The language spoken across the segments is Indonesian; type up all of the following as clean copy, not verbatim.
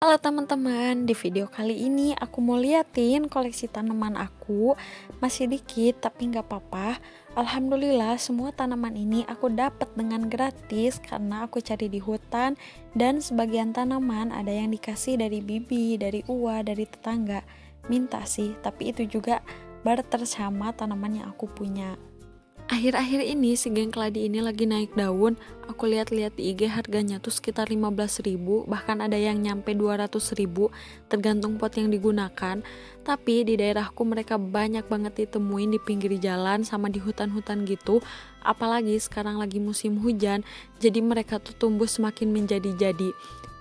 Halo teman-teman, di video kali ini aku mau liatin koleksi tanaman aku. Masih dikit tapi nggak apa-apa. Alhamdulillah semua tanaman ini aku dapat dengan gratis karena aku cari di hutan. Dan sebagian tanaman ada yang dikasih dari bibi, dari uwa, dari tetangga. Minta sih, tapi itu juga barter sama tanaman yang aku punya. Akhir-akhir ini si geng keladi ini lagi naik daun. Aku lihat-lihat di IG harganya tuh sekitar 15.000, bahkan ada yang nyampe 200.000 tergantung pot yang digunakan. Tapi di daerahku mereka banyak banget ditemuin di pinggir jalan sama di hutan-hutan gitu. Apalagi sekarang lagi musim hujan, jadi mereka tuh tumbuh semakin menjadi-jadi.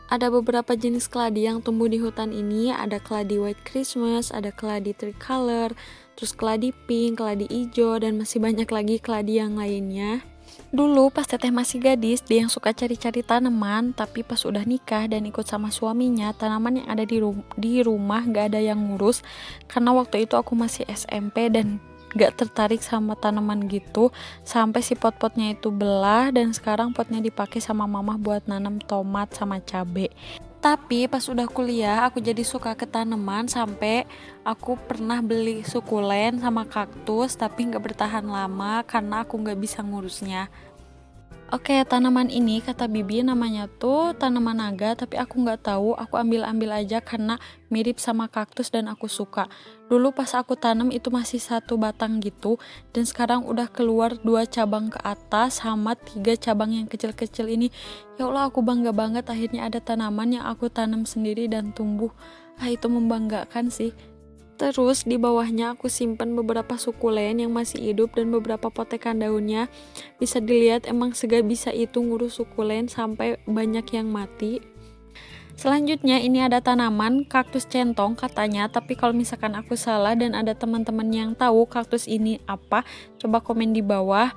Ada beberapa jenis keladi yang tumbuh di hutan ini, ada keladi white Christmas, ada keladi tricolor, terus keladi pink, keladi hijau, dan masih banyak lagi keladi yang lainnya. Dulu pas teteh masih gadis, dia yang suka cari-cari tanaman, tapi pas udah nikah dan ikut sama suaminya, tanaman yang ada di rumah gak ada yang ngurus, karena waktu itu aku masih SMP dan gak tertarik sama tanaman gitu, sampai si pot-potnya itu belah dan sekarang potnya dipakai sama mamah buat nanam tomat sama cabe. Tapi pas udah kuliah aku jadi suka ke tanaman sampai aku pernah beli sukulen sama kaktus tapi nggak bertahan lama karena aku nggak bisa ngurusnya. Oke, tanaman ini kata bibi namanya tuh tanaman naga, tapi aku nggak tahu, aku ambil-ambil aja karena mirip sama kaktus dan aku suka. Dulu pas aku tanam itu masih satu batang gitu, dan sekarang udah keluar 2 cabang ke atas sama 3 cabang yang kecil-kecil ini. Ya Allah, aku bangga banget akhirnya ada tanaman yang aku tanam sendiri dan tumbuh. Itu membanggakan sih. Terus di bawahnya aku simpan beberapa sukulen yang masih hidup dan beberapa potekan daunnya. Bisa dilihat emang bisa itu ngurus sukulen sampai banyak yang mati. Selanjutnya ini ada tanaman kaktus centong katanya, tapi kalau misalkan aku salah dan ada teman-teman yang tahu kaktus ini apa, coba komen di bawah.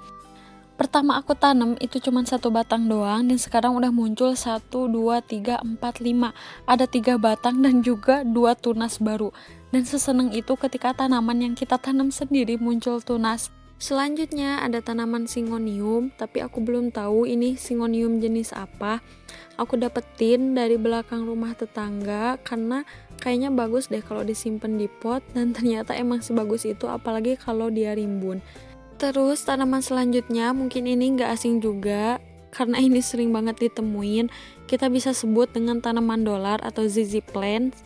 Pertama aku tanam itu cuma satu batang doang dan sekarang udah muncul 1, 2, 3, 4, 5. Ada 3 batang dan juga 2 tunas baru. Dan seseneng itu ketika tanaman yang kita tanam sendiri muncul tunas. Selanjutnya ada tanaman singonium, tapi aku belum tahu ini singonium jenis apa. Aku dapetin dari belakang rumah tetangga karena kayaknya bagus deh kalau disimpan di pot dan ternyata emang sebagus itu apalagi kalau dia rimbun. Terus tanaman selanjutnya mungkin ini gak asing juga karena ini sering banget ditemuin. Kita bisa sebut dengan tanaman dolar atau ZZ plant.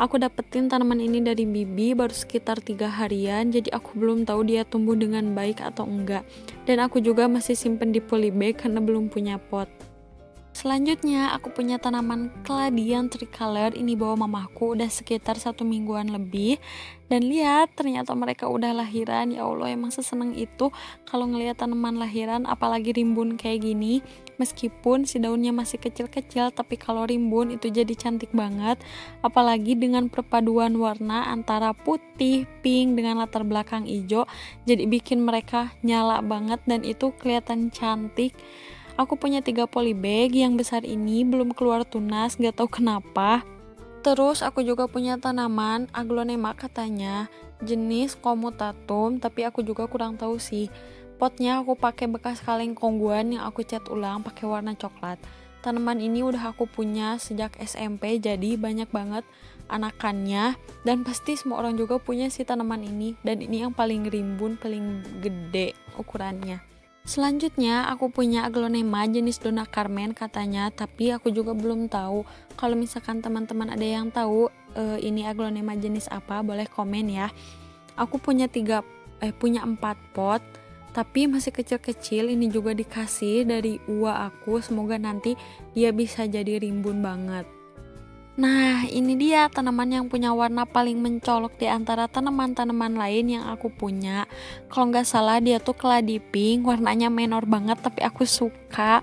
Aku dapetin tanaman ini dari bibi baru sekitar 3 harian, jadi aku belum tahu dia tumbuh dengan baik atau enggak. Dan aku juga masih simpen di polybag karena belum punya pot. Selanjutnya aku punya tanaman keladi yang tricolor, ini bawa mamaku udah sekitar 1 mingguan lebih. Dan lihat ternyata mereka udah lahiran. Ya Allah, emang seseneng itu kalau ngelihat tanaman lahiran apalagi rimbun kayak gini. Meskipun si daunnya masih kecil-kecil tapi kalau rimbun itu jadi cantik banget. Apalagi dengan perpaduan warna antara putih, pink dengan latar belakang hijau, jadi bikin mereka nyala banget dan itu kelihatan cantik. Aku punya 3 polybag, yang besar ini belum keluar tunas, gak tahu kenapa. Terus aku juga punya tanaman aglonema katanya, jenis comutatum, tapi aku juga kurang tahu sih. Potnya aku pakai bekas kaleng kongguan yang aku cat ulang pakai warna coklat. Tanaman ini udah aku punya sejak SMP, jadi banyak banget anakannya dan pasti semua orang juga punya sih tanaman ini, dan ini yang paling rimbun, paling gede ukurannya. Selanjutnya aku punya aglonema jenis Donna Carmen katanya, tapi aku juga belum tahu. Kalau misalkan teman-teman ada yang tahu ini aglonema jenis apa, boleh komen ya. Aku punya 4 pot, tapi masih kecil-kecil. Ini juga dikasih dari uwa aku, semoga nanti dia bisa jadi rimbun banget. Nah, ini dia tanaman yang punya warna paling mencolok di antara tanaman-tanaman lain yang aku punya. Kalau nggak salah dia tuh keladi pink, warnanya menor banget tapi aku suka.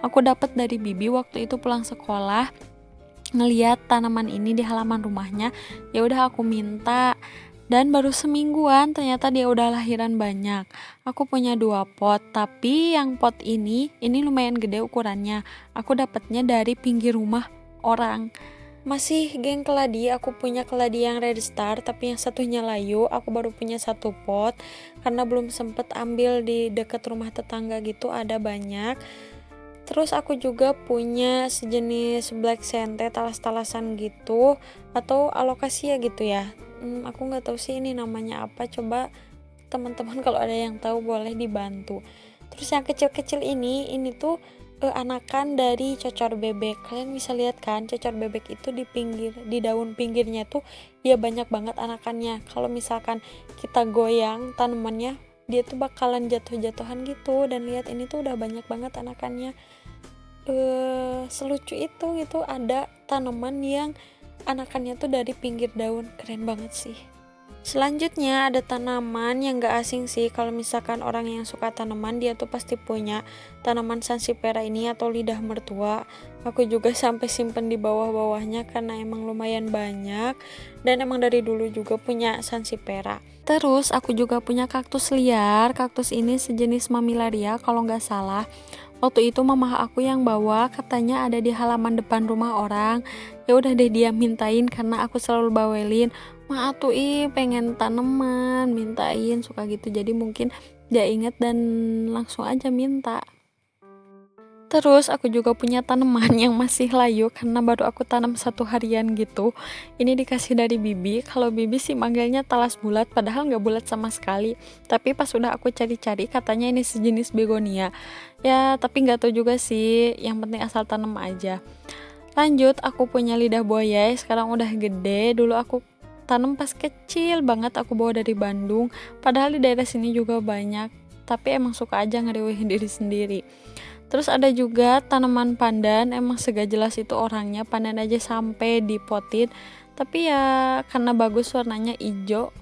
Aku dapat dari bibi waktu itu pulang sekolah, ngeliat tanaman ini di halaman rumahnya. Ya udah aku minta. Dan baru semingguan ternyata dia udah lahiran banyak. Aku punya 2 pot, tapi yang pot ini lumayan gede ukurannya. Aku dapatnya dari pinggir rumah orang. Masih geng keladi, aku punya keladi yang red star tapi yang satunya layu. Aku baru punya 1 pot karena belum sempet ambil di dekat rumah tetangga gitu, ada banyak. Terus aku juga punya sejenis black sente talas-talasan gitu atau alokasia gitu ya. Aku nggak tahu sih ini namanya apa. Coba teman-teman kalau ada yang tahu boleh dibantu. Terus yang kecil-kecil ini tuh anakan dari cocor bebek. Kalian bisa lihat kan, cocor bebek itu di daun pinggirnya tuh ya banyak banget anakannya. Kalau misalkan kita goyang tanamannya, dia tuh bakalan jatuh-jatuhan gitu. Dan lihat ini tuh udah banyak banget anakannya. Selucu itu gitu, ada tanaman yang anakannya tuh dari pinggir daun. Keren banget sih. Selanjutnya ada tanaman yang gak asing sih. Kalau misalkan orang yang suka tanaman, dia tuh pasti punya tanaman sansevieria ini atau lidah mertua. Aku juga sampai simpen di bawah-bawahnya karena emang lumayan banyak. Dan emang dari dulu juga punya sansevieria. Terus aku juga punya kaktus liar. Kaktus ini sejenis mamillaria kalau gak salah. Waktu itu mama aku yang bawa, katanya ada di halaman depan rumah orang. Ya udah deh dia mintain karena aku selalu bawelin. Ma atuh pengen tanaman, mintain, suka gitu. Jadi mungkin dia inget dan langsung aja minta. Terus aku juga punya tanaman yang masih layu karena baru aku tanam 1 harian gitu. Ini dikasih dari bibi. Kalau bibi sih manggilnya talas bulat, padahal nggak bulat sama sekali. Tapi pas udah aku cari-cari katanya ini sejenis begonia. Ya tapi nggak tahu juga sih. Yang penting asal tanam aja. Lanjut, aku punya lidah buaya. Sekarang udah gede. Dulu aku tanam pas kecil banget, aku bawa dari Bandung. Padahal di daerah sini juga banyak. Tapi emang suka aja ngerewehin diri sendiri. Terus ada juga tanaman pandan, emang segak jelas itu orangnya, pandan aja sampai dipotin. Tapi ya karena bagus warnanya hijau,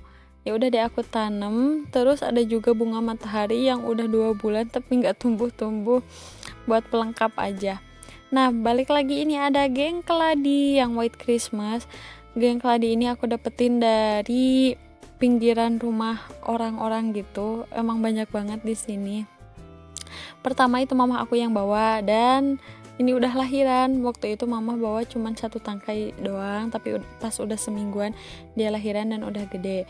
ya udah deh aku tanam. Terus ada juga bunga matahari yang udah 2 bulan tapi nggak tumbuh-tumbuh, buat pelengkap aja. Nah balik lagi, ini ada geng keladi yang white Christmas. Geng keladi ini aku dapetin dari pinggiran rumah orang-orang gitu, emang banyak banget di sini. Pertama itu mama aku yang bawa, dan ini udah lahiran. Waktu itu mama bawa cuman 1 tangkai doang, tapi pas udah semingguan dia lahiran dan udah gede.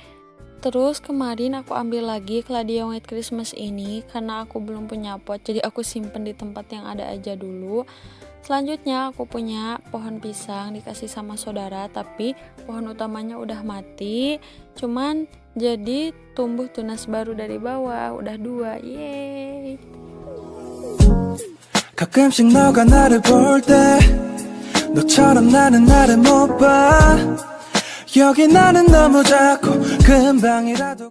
Terus kemarin aku ambil lagi keladi yang white Christmas ini karena aku belum punya pot, jadi aku simpen di tempat yang ada aja dulu. Selanjutnya aku punya pohon pisang dikasih sama saudara, tapi pohon utamanya udah mati, cuman jadi tumbuh tunas baru dari bawah, udah 2. Yeay. 가끔씩 너가 나를 볼 때 너처럼 나는 나를 못 봐. 여기 나는 너무 작고 금방이라도